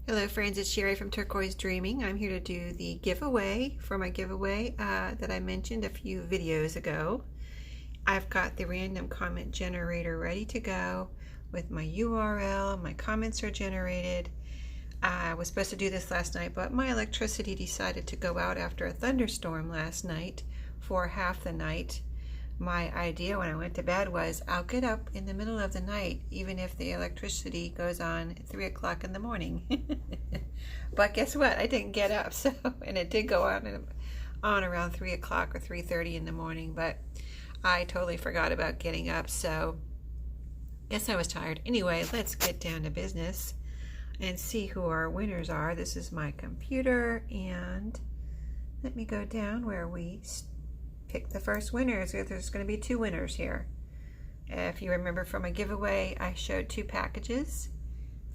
Hello friends, it's Sherry from Turquoise Dreaming. I'm here to do the giveaway for my giveaway that I mentioned a few videos ago. I've got the random comment generator ready to go with my URL. My comments are generated. I was supposed to do this last night, but my electricity decided to go out after a thunderstorm last night for half the night. My idea when I went to bed was I'll get up in the middle of the night even if the electricity goes on at 3 o'clock in the morning. But guess what? I didn't get up, and it did go on around 3 o'clock or 3:30 in the morning, but I totally forgot about getting up, so guess I was tired. Anyway, let's get down to business and see who our winners are. This is my computer, and let me go down where we pick the first winners. There's going to be 2 winners here. If you remember from a giveaway, I showed 2 packages.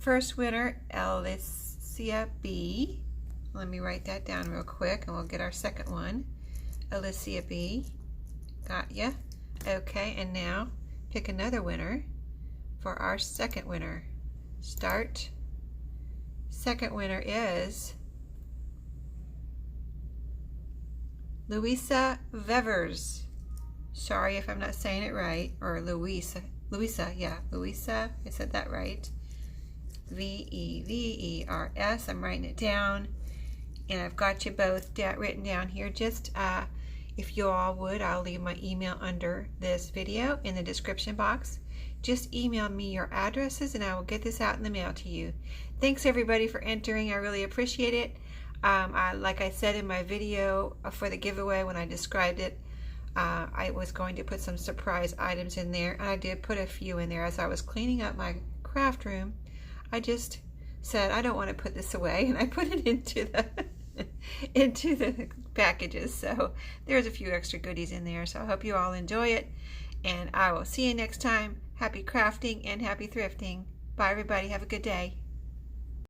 First winner, Alicia B. Let me write that down real quick and we'll get our second one. Alicia B. Got ya. Okay, and now pick another winner for our second winner. Start. Second winner is Louisa Vevers. Sorry if I'm not saying it right. Or Louisa, yeah, Louisa, I said that right. V-E-V-E-R-S. I'm writing it down. And I've got you both written down here. Just if you all would, I'll leave my email under this video in the description box. Just email me your addresses and I will get this out in the mail to you. Thanks everybody for entering. I really appreciate it. Like I said in my video for the giveaway when I described it, I was going to put some surprise items in there, and I did put a few in there. As I was cleaning up my craft room, I just said I don't want to put this away, and I put it into the into the packages. So there's a few extra goodies in there, so I hope you all enjoy it, and I will see you next time. Happy crafting and happy thrifting. Bye everybody, have a good day.